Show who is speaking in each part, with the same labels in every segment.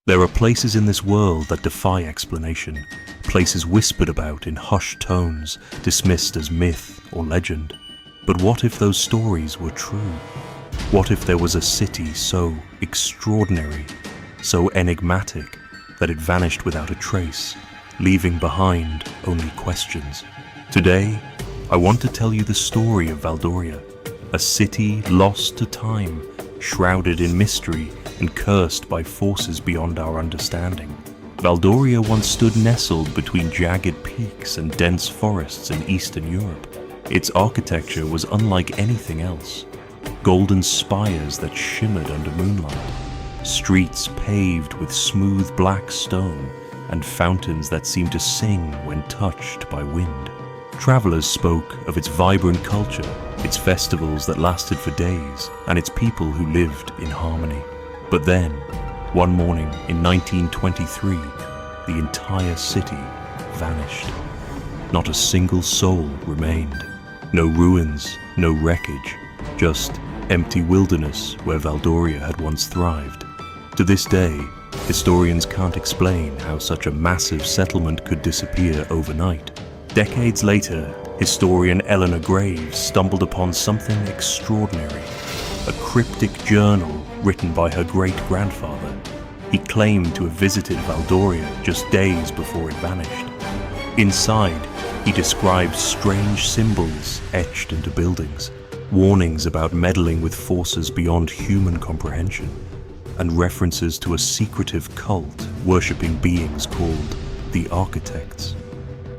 Speaker 1: There are places in this world that defy explanation, places whispered about in hushed tones, dismissed as myth or legend. But what if those stories were true? What if there was a city so extraordinary, so enigmatic, that it vanished without a trace, leaving behind only questions? Today, I want to tell you the story of Valdoria, a city lost to time, shrouded in mystery and cursed by forces beyond our understanding. Valdoria once stood nestled between jagged peaks and dense forests in Eastern Europe. Its architecture was unlike anything else. Golden spires that shimmered under moonlight, streets paved with smooth black stone, and fountains that seemed to sing when touched by wind. Travelers spoke of its vibrant culture, its festivals that lasted for days, and its people who lived in harmony. But then, one morning in 1923, the entire city vanished. Not a single soul remained. No ruins, no wreckage, just empty wilderness where Valdoria had once thrived. To this day, historians can't explain how such a massive settlement could disappear overnight. Decades later, historian Eleanor Graves stumbled upon something extraordinary, a cryptic journal written by her great-grandfather. He claimed to have visited Valdoria just days before it vanished. Inside, he described strange symbols etched into buildings, warnings about meddling with forces beyond human comprehension, and references to a secretive cult worshipping beings called the Architects.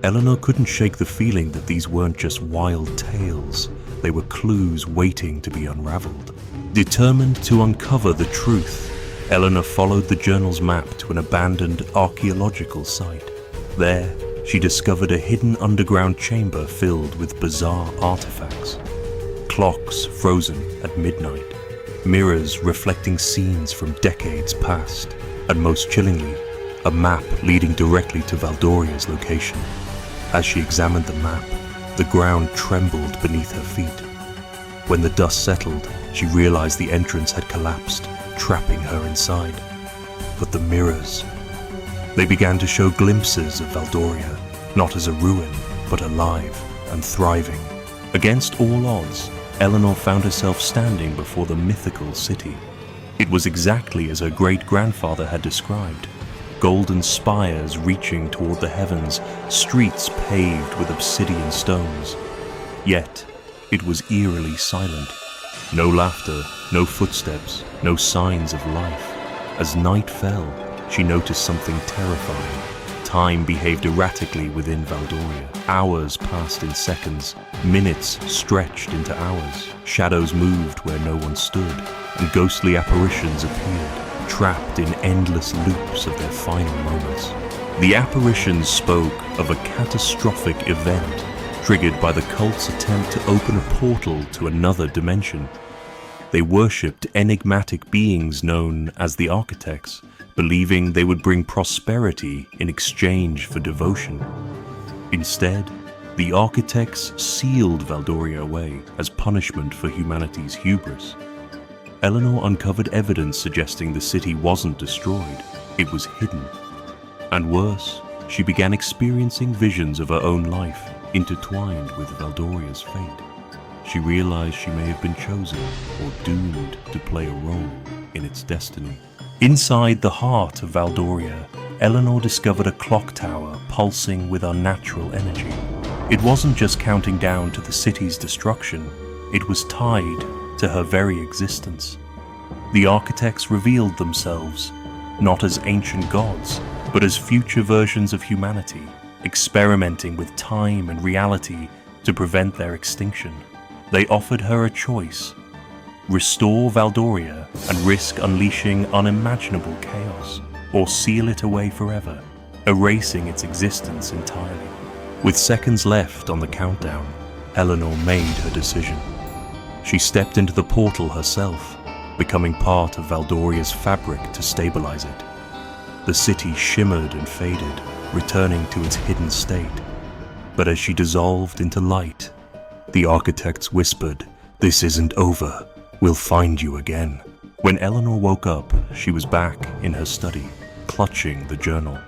Speaker 1: Eleanor couldn't shake the feeling that these weren't just wild tales, they were clues waiting to be unraveled. Determined to uncover the truth, Eleanor followed the journal's map to an abandoned archaeological site. There, she discovered a hidden underground chamber filled with bizarre artifacts. Clocks frozen at midnight, mirrors reflecting scenes from decades past, and most chillingly, a map leading directly to Valdoria's location. As she examined the map, the ground trembled beneath her feet. When the dust settled, she realized the entrance had collapsed, trapping her inside. But the mirrors, they began to show glimpses of Valdoria, not as a ruin, but alive and thriving. Against all odds, Eleanor found herself standing before the mythical city. It was exactly as her great-grandfather had described. Golden spires reaching toward the heavens, streets paved with obsidian stones. Yet, it was eerily silent. No laughter, no footsteps, no signs of life. As night fell, she noticed something terrifying. Time behaved erratically within Valdoria. Hours passed in seconds, minutes stretched into hours. Shadows moved where no one stood, and ghostly apparitions appeared, trapped in endless loops of their final moments. The apparitions spoke of a catastrophic event, triggered by the cult's attempt to open a portal to another dimension. They worshipped enigmatic beings known as the Architects, believing they would bring prosperity in exchange for devotion. Instead, the Architects sealed Valdoria away as punishment for humanity's hubris. Eleanor uncovered evidence suggesting the city wasn't destroyed, it was hidden. And worse, she began experiencing visions of her own life, intertwined with Valdoria's fate. She realized she may have been chosen or doomed to play a role in its destiny. Inside the heart of Valdoria, Eleanor discovered a clock tower pulsing with unnatural energy. It wasn't just counting down to the city's destruction, it was tied to her very existence. The Architects revealed themselves, not as ancient gods, but as future versions of humanity, experimenting with time and reality to prevent their extinction. They offered her a choice: restore Valdoria and risk unleashing unimaginable chaos, or seal it away forever, erasing its existence entirely. With seconds left on the countdown, Eleanor made her decision. She stepped into the portal herself, becoming part of Valdoria's fabric to stabilize it. The city shimmered and faded, returning to its hidden state. But as she dissolved into light, the Architects whispered, "This isn't over. We'll find you again." When Eleanor woke up, she was back in her study, clutching the journal.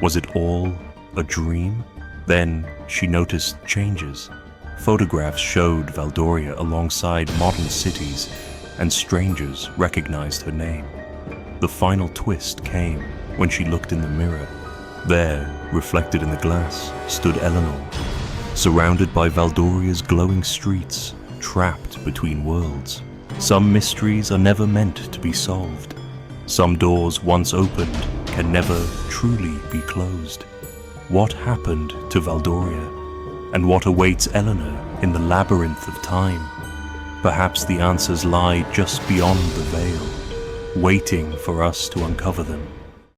Speaker 1: Was it all a dream? Then she noticed changes. Photographs showed Valdoria alongside modern cities, and strangers recognized her name. The final twist came when she looked in the mirror. There, reflected in the glass, stood Eleanor, surrounded by Valdoria's glowing streets, trapped between worlds. Some mysteries are never meant to be solved. Some doors once opened can never truly be closed. What happened to Valdoria? And what awaits Eleanor in the labyrinth of time? Perhaps the answers lie just beyond the veil, waiting for us to uncover them.